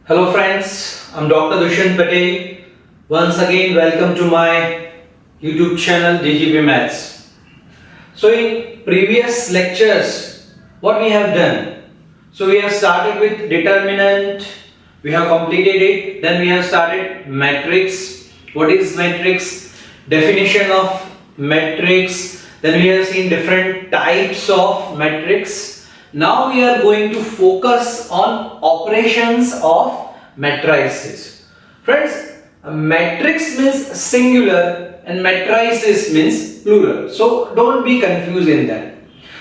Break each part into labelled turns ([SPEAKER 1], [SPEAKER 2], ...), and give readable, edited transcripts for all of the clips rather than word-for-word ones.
[SPEAKER 1] Hello friends, I'm Dr. Dushyant Patel. Once again, welcome to my YouTube channel DGP Maths. So in previous lectures, what we have done? So we have started with determinant, we have completed it. Then we have started matrix. What is matrix? Definition of matrix. Then we have seen different types of matrix. Now we are going to focus on operations of matrices. Friends, a matrix means singular and matrices means plural. So don't be confused in that.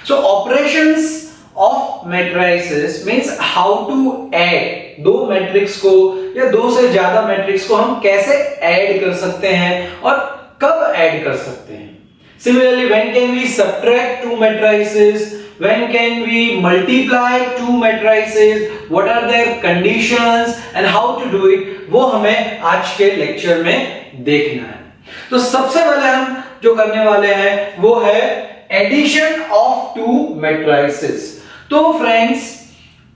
[SPEAKER 1] So operations of matrices means how to add दो matrix को या दो से ज्यादा matrix को हम कैसे add कर सकते हैं और कब ऐड कर सकते हैं. Similarly, when can we subtract two matrices? When can we multiply two matrices? What are their conditions and how to do it? वो हमें आज के लेक्चर में देखना है. तो सबसे पहले हम जो करने वाले हैं वो है एडिशन ऑफ टू मैट्रिसेस. तो फ्रेंड्स,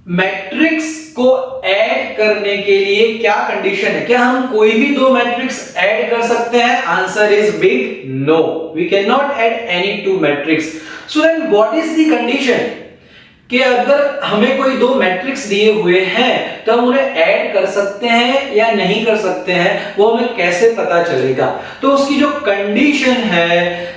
[SPEAKER 1] मैट्रिक्स को ऐड करने के लिए क्या कंडीशन है? क्या हम कोई भी दो मैट्रिक्स ऐड कर सकते हैं? Answer is big no. We can not add any two matrix. So then what is the condition? कि अगर हमें कोई दो मैट्रिक्स दिए हुए हैं तो हम उन्हें ऐड कर सकते हैं या नहीं कर सकते हैं, वो हमें कैसे पता चलेगा? तो उसकी जो कंडीशन है,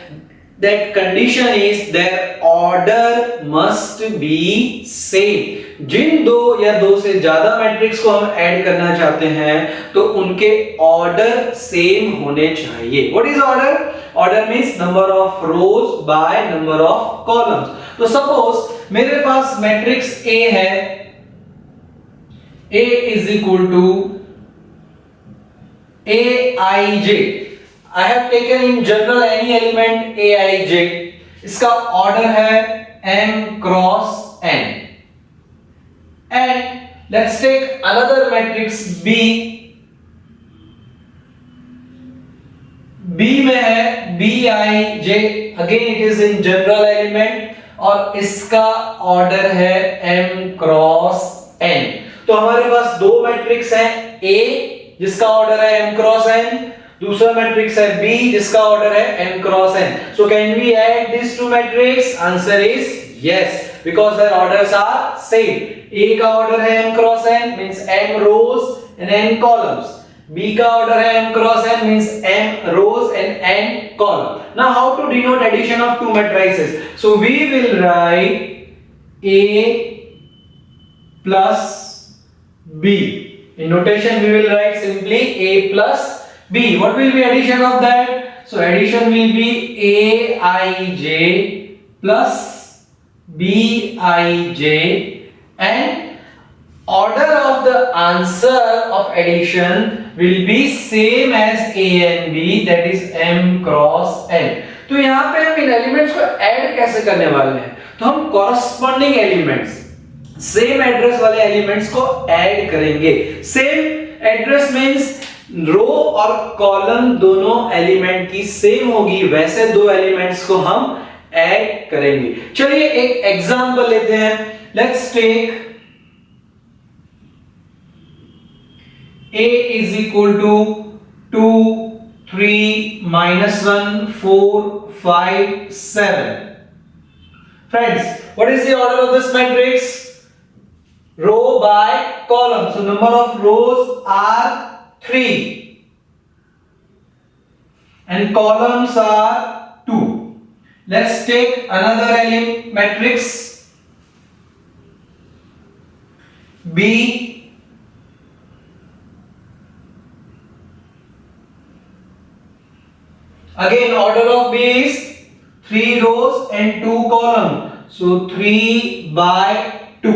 [SPEAKER 1] that condition is their order must be same. जिन दो या दो से ज्यादा मैट्रिक्स को हम ऐड करना चाहते हैं तो उनके ऑर्डर सेम होने चाहिए. What is order? Order means number of rows by number of columns. तो सपोज मेरे पास मैट्रिक्स A है. A is equal to Aij. I have taken in general any element Aij. इसका ऑर्डर है m cross n. And let's take another matrix B. B में है Bij. Again it is in general element और इसका order है m cross n. तो हमारे पास दो मैट्रिक्स हैं. A जिसका ऑर्डर है m cross n, दूसरा मैट्रिक्स है B जिसका ऑर्डर है m cross n. So can we add these two matrix? Answer is yes, because their orders are same. A का ऑर्डर है m cross n means m rows and n columns. B का order है m cross n means m rows and n column. Now how to denote addition of two matrices? So we will write A plus B. In notation we will write simply A plus B. What will be addition of that? So addition will be Aij plus Bij and order of the answer of addition will be same as A and B, that is m cross n. तो यहाँ पे हम इन elements को add कैसे करने वाले हैं? तो हम कॉरस्पॉन्डिंग एलिमेंट्स, सेम एड्रेस वाले एलिमेंट्स को ऐड करेंगे. सेम एड्रेस मींस रो और कॉलम दोनों एलिमेंट की सेम होगी, वैसे दो एलिमेंट्स को हम ऐड करेंगे. चलिए एक एग्जांपल लेते हैं. Let's take A is equal to 2 3 minus 1 4 5 7. Friends, what is the order of this matrix? Row by column. So number of rows are 3 and columns are 2. Let's take another element matrix B. Again order of B is 3 rows and 2 columns. So 3 by 2.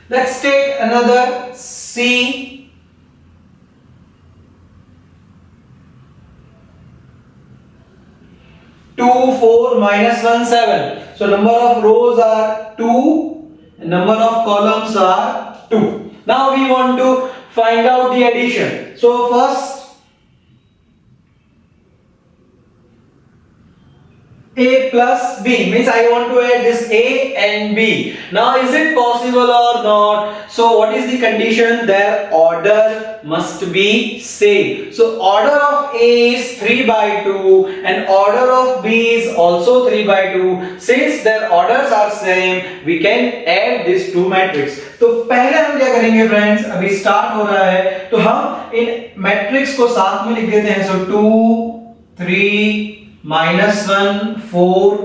[SPEAKER 1] Let's take another C. 2 4 minus 1 7. So number of rows are 2 and number of columns are 2. Now we want to find out the addition. So first A plus B means I want to add this A and B. Now is it possible or not? So what is the condition? Their order must be same. So order of A is 3 by 2 and order of B is also 3 by 2. Since their orders are same, we can add these two matrix. तो पहले हम क्या करेंगे friends, अभी start हो रहा है तो हम इन मैट्रिक्स को साथ में लिख देते हैं. सो 2 3 -1 4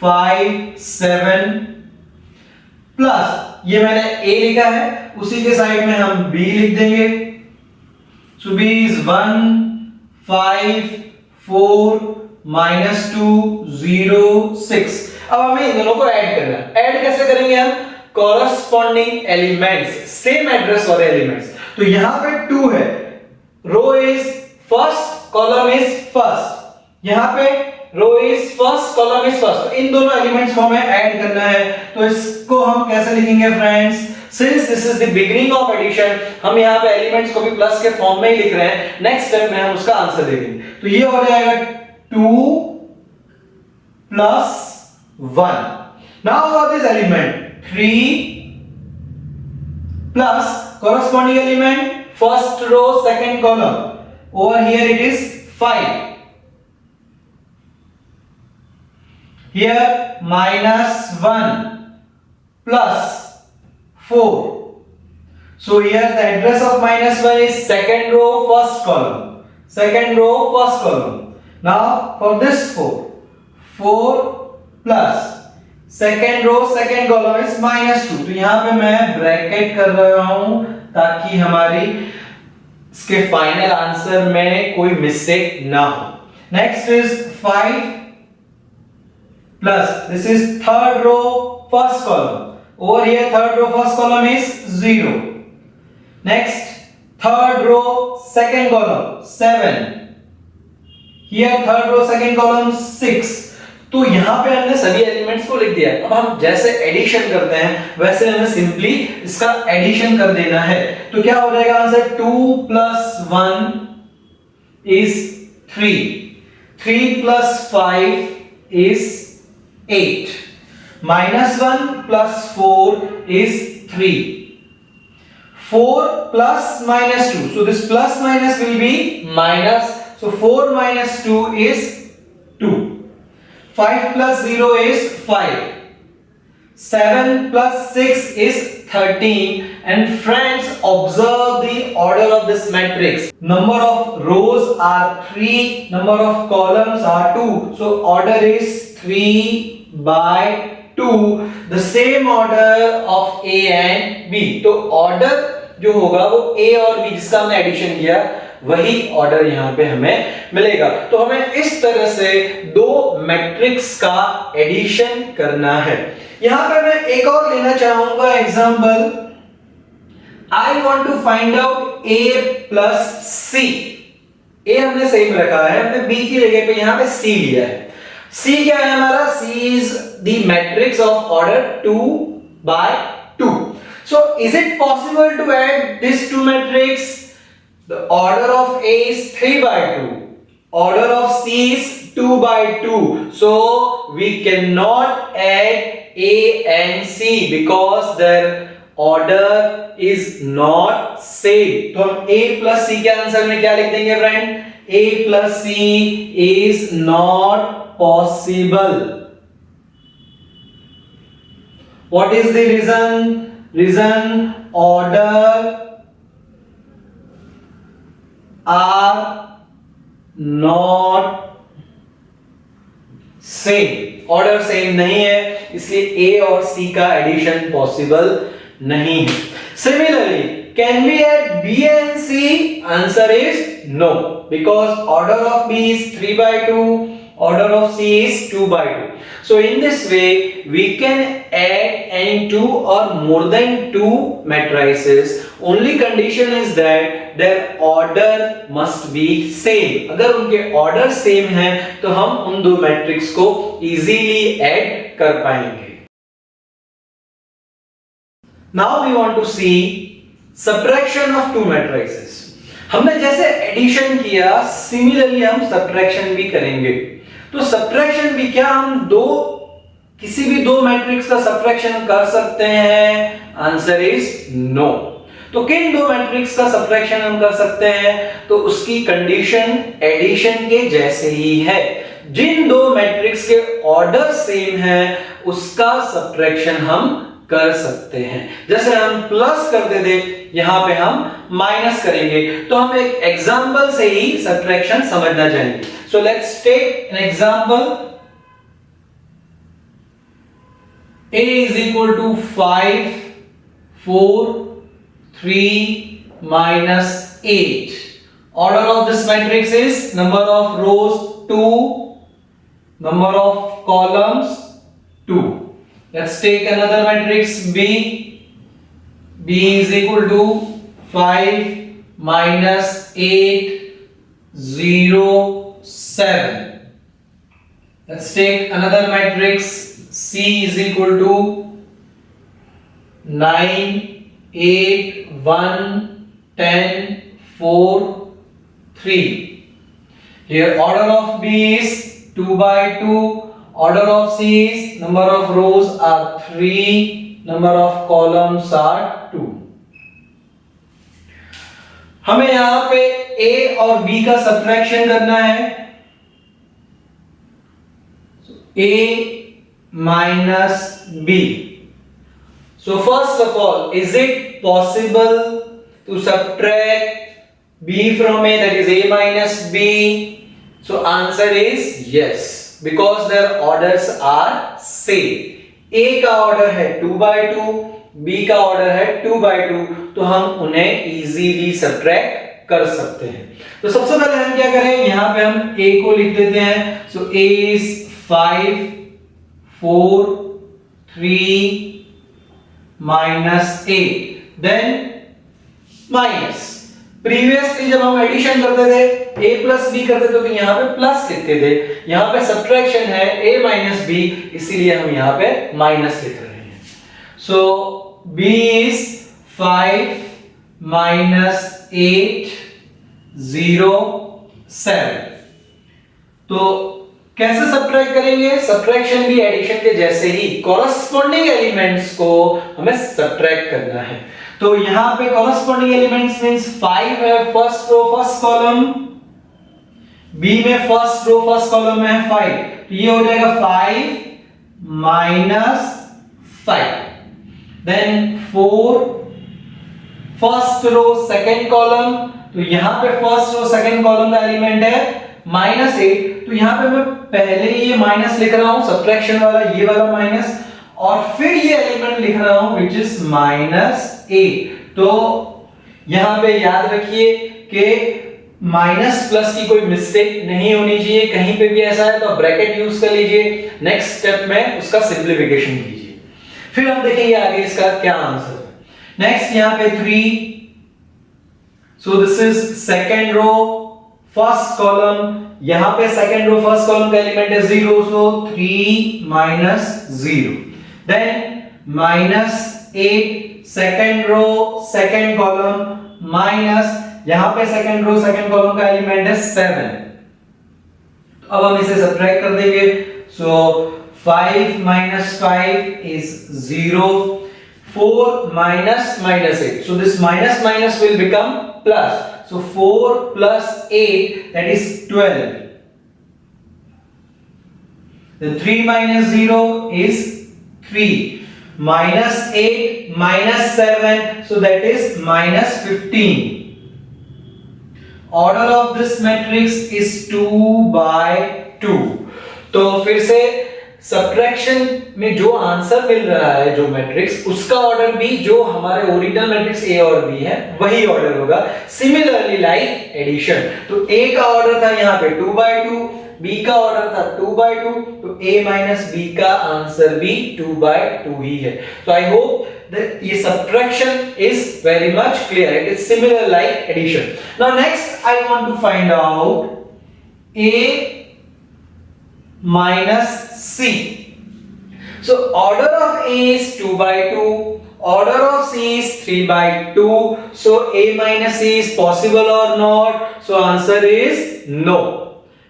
[SPEAKER 1] 5 7 प्लस ये मैंने A लिखा है, उसी के साइड में हम B लिख देंगे. सो B इज 1 5 4 -2 0 6. अब हमें इन दोनों को ऐड करना है. ऐड कैसे करेंगे हम? कॉरस्पॉन्डिंग एलिमेंट्स, सेम एड्रेस वाले एलिमेंट्स. तो यहां पे 2 है, row is first, column is first. यहां पे row is first, column is first. तो इन दोनों एलिमेंट्स को हमें ऐड करना है. तो इसको हम कैसे लिखेंगे friends? Since this is the beginning of addition, हम यहां पे एलिमेंट्स को भी प्लस के फॉर्म में ही लिख रहे हैं. नेक्स्ट स्टेप में हम उसका आंसर देंगे. तो ये हो जाएगा 2 plus 1. Now for this element 3 plus corresponding element first row second column. Over here it is 5. Here -1 plus 4. So here the address of -1 is second row first column. Second row first column. Now for this 4 plus second row second column is -2. तो यहां पे मैं bracket कर रहा हूं ताकि हमारी इसके फाइनल आंसर में कोई मिस्टेक ना हो. Next is 5 plus this is third row first column. Over here third row first column is 0. Next third row second column 7. Here third row second column 6. तो यहां पे हमने सभी एलिमेंट्स को लिख दिया. अब हम जैसे एडिशन करते हैं वैसे हमें सिंपली इसका एडिशन कर देना है. तो क्या हो जाएगा answer? 2 plus 1 is 3. 3 plus 5 is 8. -1 plus 4 is 3. 4 plus -2. So this plus minus will be minus. So 4 minus 2 is 2. 5 plus 0 is 5. 7 plus 6 is 13. And friends, observe the order of this matrix. Number of rows are 3, number of columns are 2. So order is 3 by 2. The same order of A and B. तो order जो होगा वो A और B जिसका हमने addition किया वही order यहां पे हमें मिलेगा. तो हमें इस तरह से दो मैट्रिक्स का एडिशन करना है. यहां पे मैं एक और लेना चाहूंगा example. I want to find out A plus C. A हमने सेम रखा है, हमने B की जगह पे यहां पे C लिया है. C क्या है हमारा? C is the matrix of order 2 by 2. So is it possible to add these two matrix? The order of A is 3 by 2. Order of C is 2 by 2. So we cannot add A and C because their order is not same. तो हम A plus C के answer में क्या लिख देंगे friend? A plus C is not possible. What is the reason? Reason order are not same. Order same नहीं है इसलिए A और C का एडिशन पॉसिबल नहीं है. Similarly, can we add B and C? Answer is no because order of B is 3 by 2. Order of C is 2 by 2. So in this way we can add any two or more than two matrices. Only condition is that their order must be same. अगर उनके order same है तो हम उन दो matrix को easily add कर पाएंगे. Now we want to see subtraction of two matrices. हमने जैसे एडिशन किया सिमिलरली हम सब्ट्रैक्शन भी करेंगे. तो सब्ट्रैक्शन भी क्या हम किसी भी दो मैट्रिक्स का सब्ट्रैक्शन कर सकते हैं? Answer is no. तो किन दो मैट्रिक्स का सब्ट्रैक्शन हम कर सकते हैं? तो उसकी कंडीशन एडिशन के जैसे ही है। जिन दो मैट्रिक्स के ऑर्डर सेम है उसका सब्ट्रैक्शन हम कर सकते हैं। जैसे हम प्लस करते थे, यहां पे हम माइनस करेंगे, तो हम एक एग्जांपल से ही सब्ट्रैक्शन समझना चाहेंगे। So let's take an example. A is equal to 5, 4, 3 minus 8. Order of this matrix is number of rows 2, number of columns 2. Let's take another matrix B. B is equal to 5 minus 8, 0, 7. Let's take another matrix. C is equal to 9, 8, 1, 10, 4, 3. Here order of B is 2 by 2. Order of C is number of rows are 3, number of columns are 2. हमें यहां पे A और B का subtraction करना है। A minus B. So first of all, is it possible to subtract B from A, that is A minus B? So answer is yes, because their orders are same. A का order है 2 by 2, B का order है 2 by 2, तो हम उन्हें easily subtract कर सकते हैं। तो सबसे पहले हम क्या करें, यहां पे हम A को लिख देते हैं। So A is 5, 4, 3 minus 8, then minus। Previously जब हम एडिशन करते थे A प्लस B करते थे तो यहाँ पे प्लस लिखते थे, यहाँ पे सब्ट्रैक्शन है A माइनस B, इसीलिए हम यहाँ पे माइनस लिख रहे हैं। सो B is 5 minus 8, 0, 7। तो कैसे सब्ट्रैक्ट करेंगे? सब्ट्रैक्शन भी एडिशन के जैसे ही कॉरस्पॉन्डिंग एलिमेंट्स को हमें सब्ट्रैक्ट करना है। तो यहां पे कॉरस्पॉन्डिंग एलिमेंट्स मींस 5 है first row first column, B में फर्स्ट रो फर्स्ट कॉलम में है 5, तो ये हो जाएगा 5 minus 5। Then 4 first row second column, तो यहां पे फर्स्ट रो सेकंड कॉलम का एलिमेंट है -8, तो यहां पे मैं पहले ये माइनस लिख रहा हूं, सब्ट्रैक्शन वाला ये वाला माइनस, और फिर ये एलिमेंट लिख रहा हूं व्हिच इज -8। तो यहां पे याद रखिए कि माइनस प्लस की कोई मिस्टेक नहीं होनी चाहिए, कहीं पे भी ऐसा है तो ब्रैकेट यूज कर लीजिए, नेक्स्ट स्टेप में उसका सिंपलीफिकेशन कीजिए, फिर हम देखेंगे आगे इसका क्या आंसर है। नेक्स्ट यहां पे 3, so this is second row first column, यहां पे सेकंड रो फर्स्ट कॉलम का एलिमेंट है 0, so 3 minus 0। Then -8 second row second column minus, यहां पे सेकंड रो सेकंड कॉलम का एलिमेंट है 7। अब हम इसे सब्ट्रैक्ट कर देंगे। सो 5 minus 5 is 0, 4 minus -8, so this minus will become plus, so 4 plus 8 that is 12, then 3 minus 0 is 3, -8 minus 7, so that is -15। Order of this matrix is 2 by 2। तो फिर से सब्ट्रैक्शन में जो आंसर मिल रहा है जो मैट्रिक्स, उसका ऑर्डर भी जो हमारे ओरिजिनल मैट्रिक्स A और B है वही ऑर्डर होगा। सिमिलरली लाइक एडिशन, तो A का ऑर्डर था यहाँ पे 2 by 2, B का ऑर्डर था 2 by 2, तो A minus B का आंसर भी 2 by 2 ही है। तो आई होप that ये subtraction is very much clear, it is similar like addition। Now next I want to find out A minus C। So order of A is 2 by 2, order of C is 3 by 2, so A minus C is possible or not? So answer is no,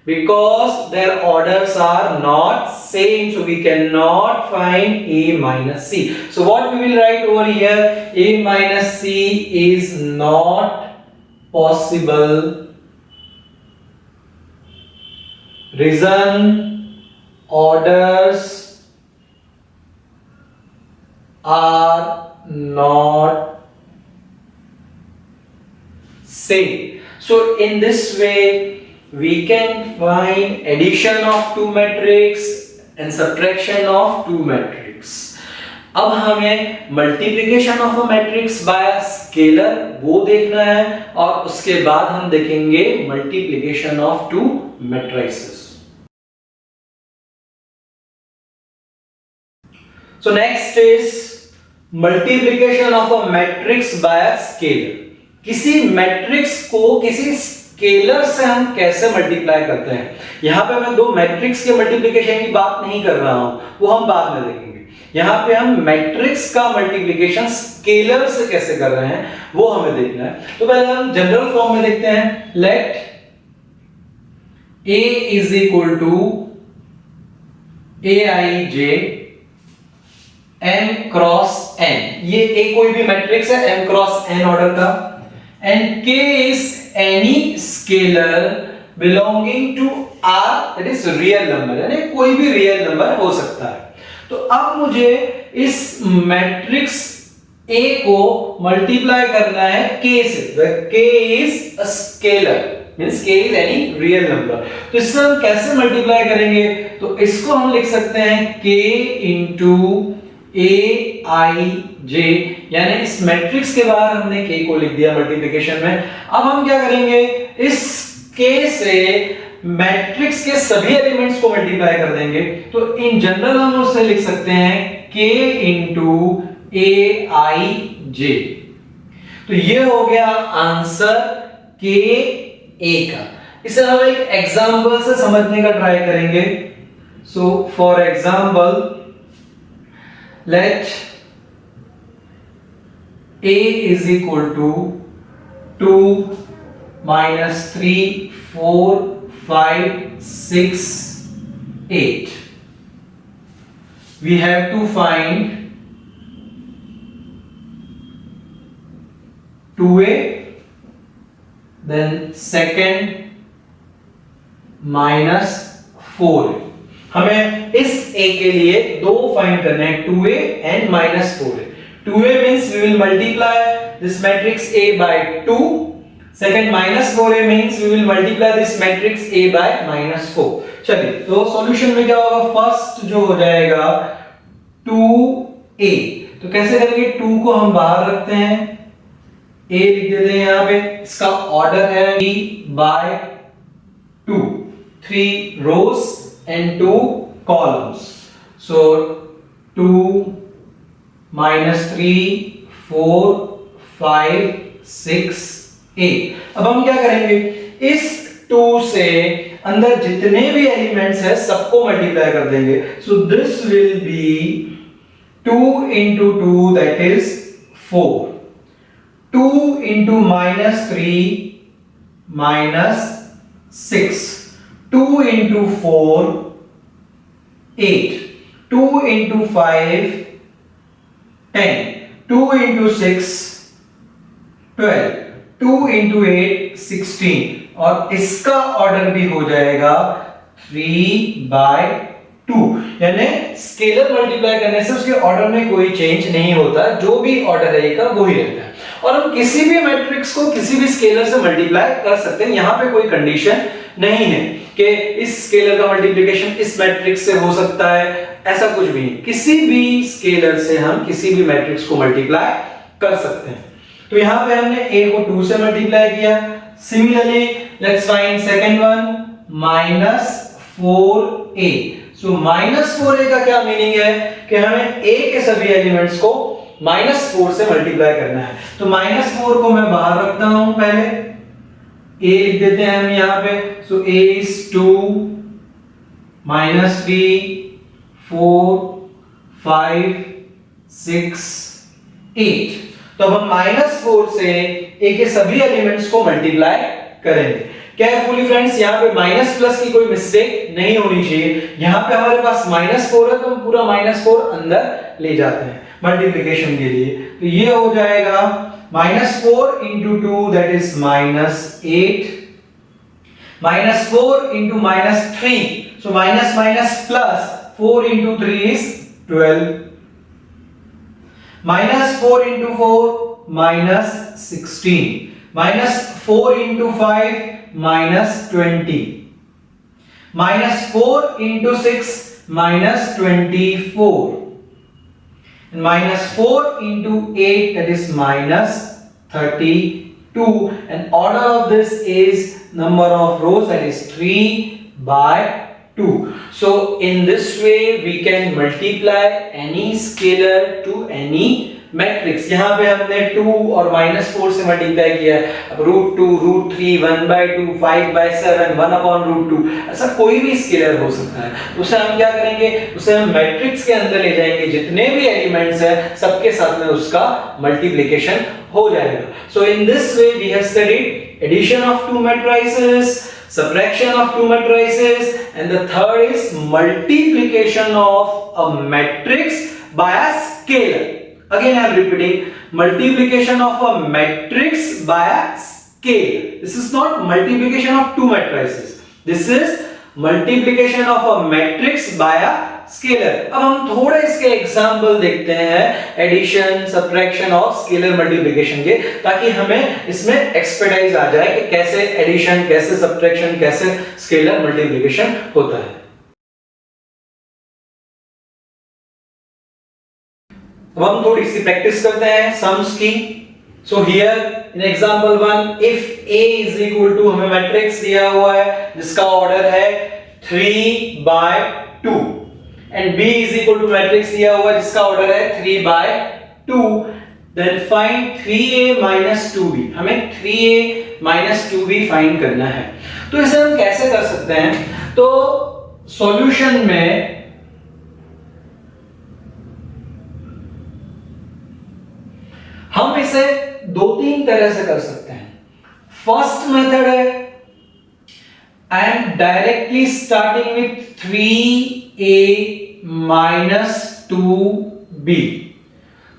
[SPEAKER 1] because their orders are not same, so we cannot find a minus c. So what we will write over here, a minus c is not possible. Reason, orders are not same. So in this way we can find addition of two matrix and subtraction of two matrix. अब हमें multiplication of a matrix bye scalar वो देखना है, और उसके बाद हम देखेंगे multiplication of to matrices. So next is multiplication of a matrix by a scalar. किसी मैट्रिक्स को किसी स्केलर से हम कैसे मल्टीप्लाई करते हैं. यहां पे मैं दो मैट्रिक्स के मल्टीप्लिकेशन की बात नहीं कर रहा हूं, वो हम बाद में देखेंगे. यहां पे हम मैट्रिक्स का मल्टीप्लिकेशन स्केलर से कैसे कर रहे हैं वो हमें देखना है. तो पहले हम जनरल फॉर्म में देखते हैं. लेट a is equal to aij m cross n. ये a कोई भी मैट्रिक्स है m क्रॉस n ऑर्डर का, and k is any scalar belonging to R, that is real number, यानी कोई भी रियल नंबर हो सकता है. तो अब मुझे इस मैट्रिक्स A को मल्टीप्लाई करना है k से. k is a scalar means k is any real number. तो इससे हम कैसे मल्टीप्लाई करेंगे, तो इसको हम लिख सकते हैं k into aij, यानी इस मैट्रिक्स के बाहर हमने k को लिख दिया मल्टीप्लिकेशन में. अब हम क्या करेंगे, इस k से मैट्रिक्स के सभी एलिमेंट्स को मल्टीप्लाई कर देंगे. तो इन जनरल हम उससे लिख सकते हैं k into aij. तो ये हो गया आंसर k a का. इसे हम एक एग्जांपल से समझने का ट्राई करेंगे. So for example, let a is equal to 2 minus 3 4 5 6 8. We have to find 2a, then second minus 4. हमें इस a के लिए दो फाइंड करने हैं, 2a and minus 4a. 2a means we will multiply this matrix A by 2. Second minus 4a means we will multiply this matrix A by minus 4. चलिए, तो solution में क्या होगा, फर्स्ट जो हो जाएगा 2a. तो कैसे करेंगे, 2 को हम बाहर रखते हैं, a लिख देते हैं यहाँ पे. इसका ऑर्डर है b by 2, 3 rows and 2 columns. So 2 minus 3 4 5 6 8. अब हम क्या करेंगे, इस 2 से अंदर जितने भी एलिमेंट्स है सबको मल्टीप्लाई कर देंगे. So this will be 2 into 2, that is 4. 2 into minus 3 minus 6. 2 into 4 8. 2 into 5 10. 2 into 6 12. 2 into 8 16. और इसका ऑर्डर भी हो जाएगा 3 by 2. यानी स्केलर मल्टीप्लाई करने से उसके ऑर्डर में कोई चेंज नहीं होता, जो भी ऑर्डर है का वही रहता है. और हम किसी भी मैट्रिक्स को किसी भी स्केलर से मल्टीप्लाई कर सकते हैं. यहां पे कोई कंडीशन नहीं है कि इस स्केलर का मल्टीप्लिकेशन इस मैट्रिक्स से हो सकता है, ऐसा कुछ भी नहीं. किसी भी स्केलर से हम किसी भी मैट्रिक्स को मल्टीप्लाई कर सकते हैं. तो यहां पे हमने a को 2 से मल्टीप्लाई किया. Similarly let's find second one, -4a. So -4a का क्या मीनिंग है कि हमें a के सभी एलिमेंट्स को -4 से मल्टीप्लाई करना है. तो -4 को मैं बाहर रखता हूं, पहले a लिख देते हैं हम यहाँ पे. सो a is 2 -3 4 5 6 8. तो अब हम -4 से a के सभी एलिमेंट्स को मल्टीप्लाई करेंगे. केयरफुली फ्रेंड्स, यहाँ पे माइनस प्लस की कोई मिस्टेक नहीं होनी चाहिए। यहाँ पे हमारे पास -4 है तो हम पूरा -4 अंदर ले जाते हैं मल्टीप्लिकेशन के लिए। तो ये हो जाएगा -4 into 2 that is -8, -4 into -3, so minus minus plus 4 into 3 is 12, -4 into 4 -16, -4 into 5 -20, -4 into 6 -24, and -4 into 8 that is -32, and order of this is number of rows that is 3/2. So in this way we can multiply any scalar to any matrix. यहाँ पे हमने 2 और -4 से multiply किया है। अब √2, √3, 1/2, 5/7, 1/√2 ऐसा कोई भी स्केलर हो सकता है। उसे हम क्या करेंगे, उसे हम मैट्रिक्स के अंदर ले जाएंगे, जितने भी एलिमेंट्स हैं सबके साथ में उसका मल्टीप्लिकेशन हो जाएगा। So in this way we have studied addition of two matrices, subtraction of two matrices, and the third is multiplication of a matrix by a scalar. Again I am repeating, multiplication of a matrix by a scalar. This is not multiplication of two matrices. This is multiplication of a matrix by a scalar. अब हम थोड़े इसके example देखते हैं addition, subtraction और scalar multiplication के, ताकि हमें इसमें एक्सपर्टाइज आ जाए कि कैसे एडिशन, कैसे सब्ट्रैक्शन, कैसे स्केलर मल्टीप्लिकेशन होता है। अब हम थोड़ी सी प्रैक्टिस करते हैं सम्स की। So here in example 1, if a is equal to, हमें मैट्रिक्स दिया हुआ है जिसका ऑर्डर है 3/2, and b is equal to matrix दिया हुआ है जिसका ऑर्डर है 3/2, then find 3a minus 2b। हमें 3a minus 2b फाइंड करना है। तो इसे हम कैसे कर सकते हैं, तो सॉल्यूशन में हम इसे 2-3 तरह से कर सकते हैं। फर्स्ट मेथड है I am directly starting with 3a minus 2b।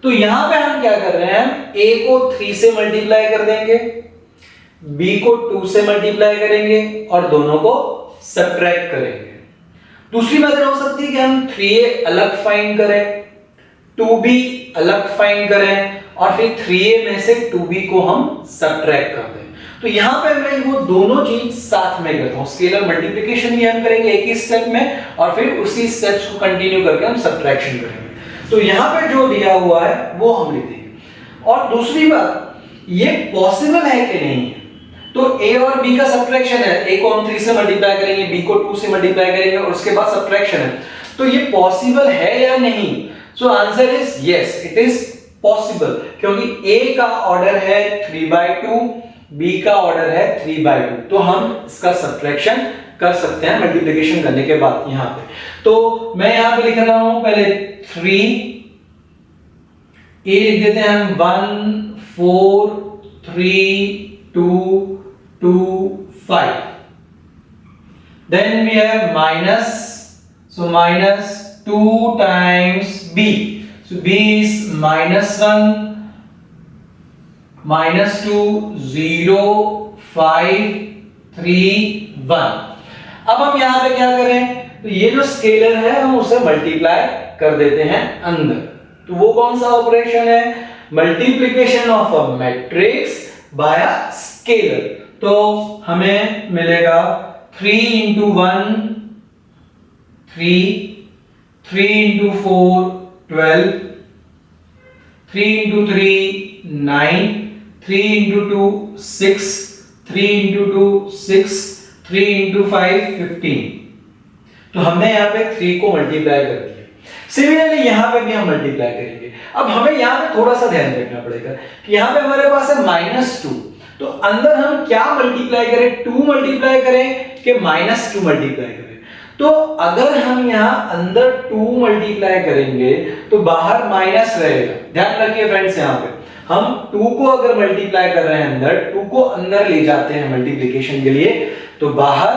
[SPEAKER 1] तो यहां पे हम क्या कर रहे हैं, a को 3 से मल्टीप्लाई कर देंगे, b को 2 से मल्टीप्लाई करेंगे और दोनों को सब्ट्रैक्ट करेंगे। दूसरी मेथड हो सकती है कि हम 3a अलग फाइंड करें, 2b अलग फाइंड करें और फिर 3a में से 2b को हम सब्ट्रैक्ट कर दें। तो यहां पे मैं वो दोनों चीज साथ में करता हूं, स्केलर मल्टीप्लिकेशन भी हम करेंगे एक ही स्टेप में और फिर उसी स्टेप्स को कंटिन्यू करके हम सब्ट्रैक्शन करेंगे। तो यहां पे जो दिया हुआ है वो हम लिखेंगे। और दूसरी बात, ये पॉसिबल है कि नहीं है, तो a और b का सब्ट्रैक्शन है, a को हम 3 से मल्टीप्लाई करेंगे, b को 2 से मल्टीप्लाई करेंगे और उसके बाद सब्ट्रैक्शन है, तो ये पॉसिबल है या नहीं। So answer is yes, it is possible, क्योंकि a का ऑर्डर है 3/2, b का ऑर्डर है 3/2, तो हम इसका सब्ट्रैक्शन कर सकते हैं मल्टीप्लिकेशन करने के बाद। यहां पे तो मैं यहां पे लिख रहा हूं, पहले 3 a लिख देते हैं हम 1 4 3 2 2 5, then we have minus, so minus 2 times b, so b is -1 -2 0 5 3 1। अब हम यहां पे क्या करें, तो ये जो स्केलर है हम उसे मल्टीप्लाई कर देते हैं अंदर। तो वो कौन सा ऑपरेशन है, multiplication of a matrix bye a scalar. तो हमें मिलेगा 3 into 1 3, 3 into 4 12, 3 into 3 9, 3 into 2 6, 3 into 2 6, 3 into 5 15। तो हमने यहाँ पे 3 को मल्टीप्लाई कर दिया। सिमिलरली यहाँ पे भी हम मल्टीप्लाई करेंगे। अब हमें यहाँ पे थोड़ा सा ध्यान रखना पड़ेगा कि यहाँ पे हमारे पास है -2, तो अंदर हम क्या मल्टीप्लाई करें, 2 मल्टीप्लाई करें कि -2 मल्टीप्लाई करें। तो अगर हम यहाँ अंदर 2 मल्टीप्लाई करेंगे तो बाहर माइनस रहेगा, ध्यान रखिए फ्रेंड्स। यहाँ पे हम 2 को अगर मल्टीप्लाई कर रहे हैं अंदर, 2 को अंदर ले जाते हैं मल्टीप्लिकेशन के लिए, तो बाहर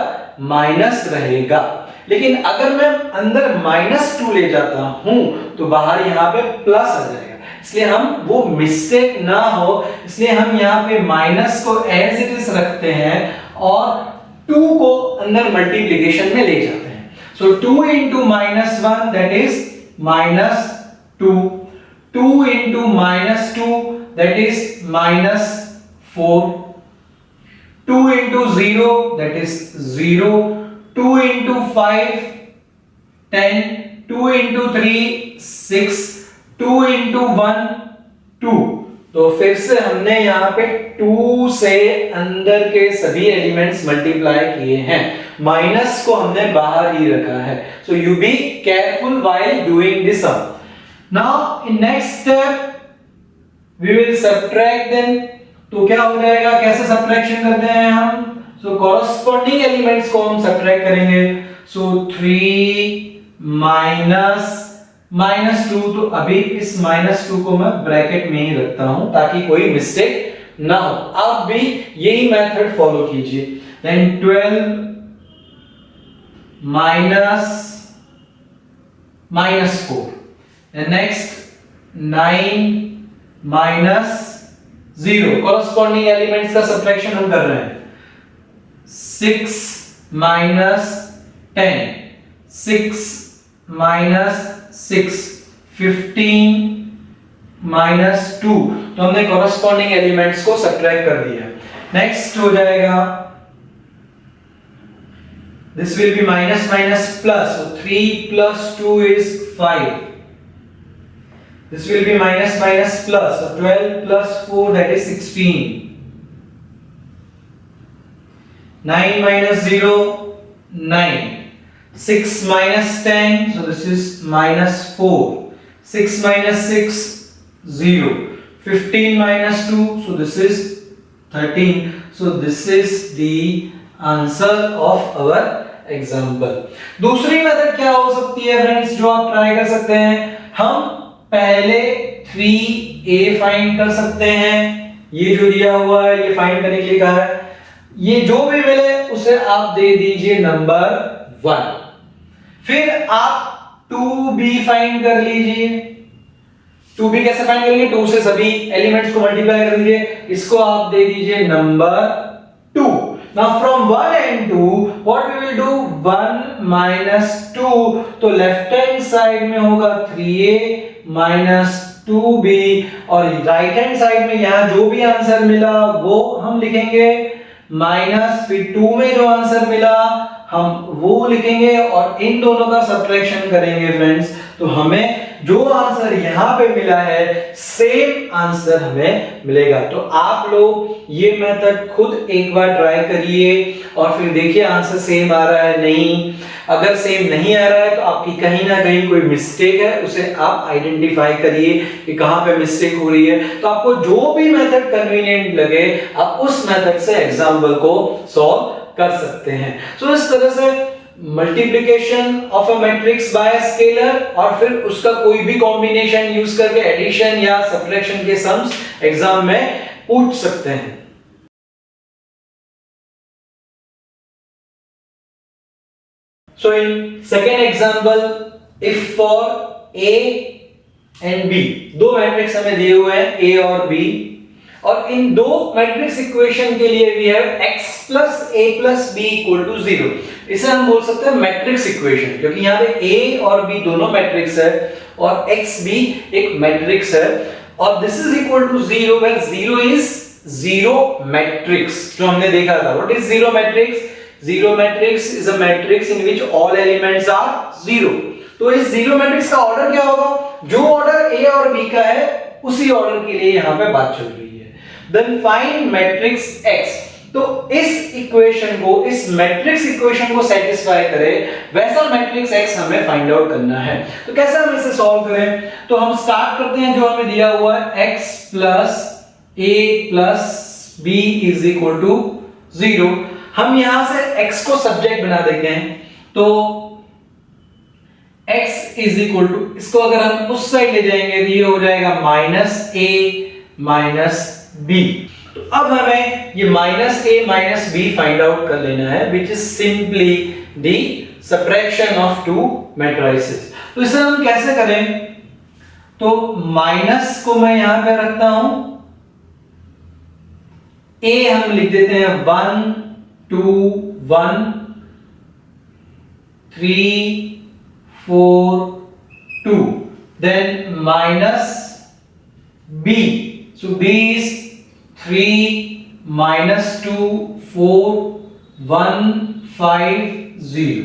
[SPEAKER 1] माइनस रहेगा। लेकिन अगर मैं अंदर -2 ले जाता हूं तो बाहर यहाँ पे प्लस आ जाएगा। इसलिए हम वो मिस्टेक ना हो, इसलिए हम यहाँ पे माइनस को एज इट इज रखते हैं और 2 को अंदर मल्टीप्लिकेशन में ले जाते हैं। सो 2 into -1 that is -2, 2 into -2 that is -4, 2 into 0 that is 0, 2 into 5 10, 2 into 3 6, 2 into 1 2। तो फिर से हमने यहाँ पे 2 से अंदर के सभी एलिमेंट्स मल्टीप्लाई किए हैं, माइनस को हमने बाहर ही रखा है। So you be careful while doing this sum. Now in next step we will subtract them. तो क्या हो जाएगा, कैसे सब्ट्रैक्शन करते हैं हम? सो कॉरस्पॉन्डिंग एलिमेंट्स को हम सब्ट्रैक्ट करेंगे। सो 3 -2, तो अभी इस -2 को मैं ब्रैकेट में ही रखता हूं ताकि कोई मिस्टेक ना हो। आप भी यही मेथड फॉलो कीजिए। Then 12 -4, and next 9 -0, corresponding elements का सब्ट्रैक्शन हम कर रहे हैं। 6 -10, 6 -6, 15 -2, तो हमने कॉरस्पॉन्डिंग एलिमेंट्स को सब्ट्रैक्ट कर दिया। नेक्स्ट हो जाएगा, this will be minus minus plus, so 3 plus 2 is 5. This will be minus minus plus, so 12 plus 4 that is 16. 9 minus 0 9, 6 minus 10, so this is minus 4, 6 minus 6 0, 15 minus 2, so this is 13. So this is the answer of our example. दूसरी method क्या हो सकती है friends, जो आप try कर सकते हैं? हम पहले 3a फाइंड कर सकते हैं। ये जो दिया हुआ है ये फाइंड करने के लिए कहा है, ये जो भी मिले उसे आप दे दीजिए नंबर 1। फिर आप 2b फाइंड कर लीजिए। 2b कैसे फाइंड करेंगे? 2 से सभी एलिमेंट्स को मल्टीप्लाई कर दीजिए, इसको आप दे दीजिए number 2। Now from 1 and 2 what we will do? 1 minus 2, तो लेफ्ट हैंड साइड में होगा 3a minus 2b, और राइट हैंड साइड में यहां जो भी आंसर मिला वो हम लिखेंगे माइनस, फिर 2 में जो आंसर मिला हम वो लिखेंगे और इन दोनों का सब्ट्रैक्शन करेंगे फ्रेंड्स। तो हमें जो आंसर यहां पे मिला है सेम आंसर हमें मिलेगा। तो आप लोग ये मेथड खुद एक बार ट्राई करिए और फिर देखिए आंसर सेम आ रहा है नहीं। अगर सेम नहीं आ रहा है तो आपकी कहीं ना कहीं कोई मिस्टेक है, उसे आप आइडेंटिफाई करिए कि कहां पे मिस्टेक हो रही है। तो आपको जो भी मेथड कन्वीनियंट लगे आप उस मेथड से एग्जाम्पल को सॉल्व कर सकते हैं। सो इस तरह से multiplication of a matrix bye scalar और फिर उसका कोई भी कॉम्बिनेशन यूज करके एडिशन या सब्ट्रैक्शन के सम्स एग्जाम में पूछ सकते हैं। So in second example, if for A and B, दो मैट्रिक्स हमें दिए हुए हैं A और B, और इन दो मैट्रिक्स इक्वेशन के लिए we have x plus a plus b equal to 0। इसे हम बोल सकते हैं मैट्रिक्स इक्वेशन, क्योंकि यहाँ पे A और B दोनों मैट्रिक्स है और x भी एक मैट्रिक्स है, और this is equal to 0 where 0 is zero matrix जो हमने देखा था। What is zero matrix? Zero matrix is a matrix in which all elements are zero। तो इस जीरो मैट्रिक्स का ऑर्डर क्या होगा? जो ऑर्डर A और B का है उसी ऑर्डर के लिए यहाँ पे बात चल रही है। Then find matrix X। तो इस इक्वेशन को, इस मैट्रिक्स इक्वेशन को सेटिस्फाई करे वैसा मैट्रिक्स X हमें फाइंड आउट करना है। तो कैसे हम इसे सॉल्व करें? तो हम स्टार्ट करते हैं जो हमें दिया हुआ है x plus a plus b is equal to 0। हम यहां से x को सब्जेक्ट बना देते हैं, तो x is equal to, इसको अगर हम उस साइड ले जाएंगे तो ये हो जाएगा माइनस a माइनस बी। तो अब हमें ये माइनस ए माइनस बी फाइंड आउट कर लेना है, which is simply the subtraction of to matrices. तो इसे हम कैसे करें? तो माइनस को मैं यहां पे रखता हूं, ए हम लिख देते हैं 1 2 1 3 4 2, then minus b, so b is 3 minus 2 4 1 5 0।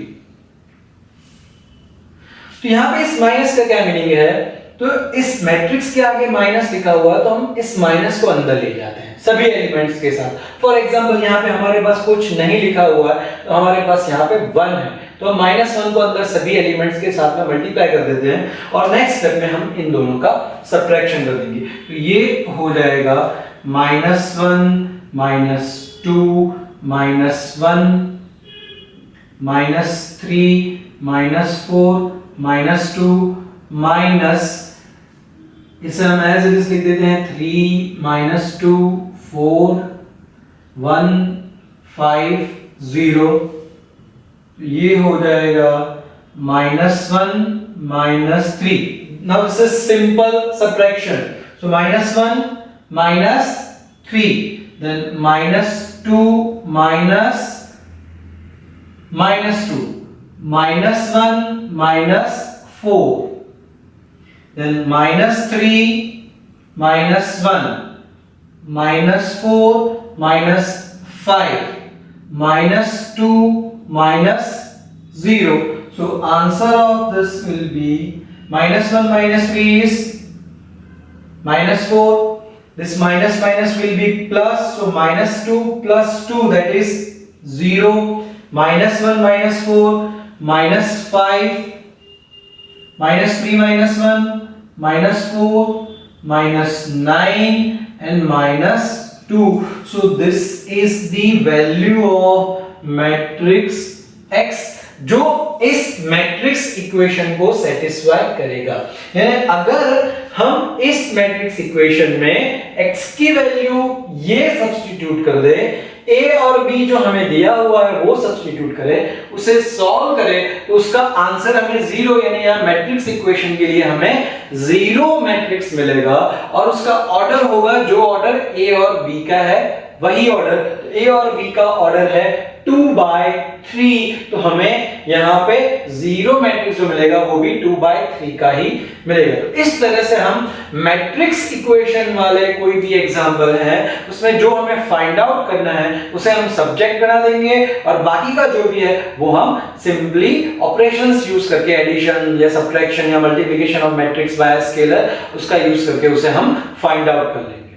[SPEAKER 1] तो यहां पे इस माइनस का क्या मीनिंग है? तो इस मैट्रिक्स के आगे माइनस लिखा हुआ है, तो हम इस माइनस को अंदर ले जाते हैं सभी एलिमेंट्स के साथ। फॉर एग्जांपल यहाँ पे हमारे पास कुछ नहीं लिखा हुआ है, तो हमारे पास यहाँ पे 1 है, तो हम -1 को अंदर सभी एलिमेंट्स के साथ में मल्टीप्लाई कर देते हैं और नेक्स्ट स्टेप में हम इन दोनों का सब्ट्रैक्शन कर देंगे। तो ये हो जाएगा -1 -2 -1 -3 -4 -2 माइनस, इसे हम एज इट इज लिख देते हैं 3 -2 4 1 5 0। ये हो जाएगा -1 -3। Now this is simple subtraction, so -1 -3, then -2 -2 -1 -4, then -3 -1 -4 -5 -2 -0। So answer of this will be -1 -3 is -4. This minus will be plus, so -2 plus 2, that is 0. -1 -4 -5 -3 -1 -4 -9 and -2. So this is the value of matrix X जो इस matrix equation को satisfy करेगा। यानी अगर हम इस matrix equation में x की वैल्यू ये सब्स्टिट्यूट कर दे, a और b जो हमें दिया हुआ है वो सब्स्टिट्यूट करें, उसे सॉल्व करें, तो उसका आंसर हमें 0, यानी यहां मैट्रिक्स इक्वेशन के लिए हमें 0 मैट्रिक्स मिलेगा और उसका ऑर्डर होगा जो ऑर्डर a और b का है वही ऑर्डर। तो a और b का ऑर्डर है 2/3, तो हमें यहाँ पे 0 मैट्रिक्स जो मिलेगा वो भी 2/3 का ही मिलेगा। तो इस तरह से हम मैट्रिक्स इक्वेशन वाले कोई भी एग्जांपल है उसमें जो हमें फाइंड आउट करना है उसे हम सब्जेक्ट बना देंगे और बाकी का जो भी है वो हम सिंपली ऑपरेशंस यूज करके, एडिशन या सब्ट्रैक्शन या multiplication of matrix bye scalar, उसका यूज करके उसे हम फाइंड आउट कर लेंगे।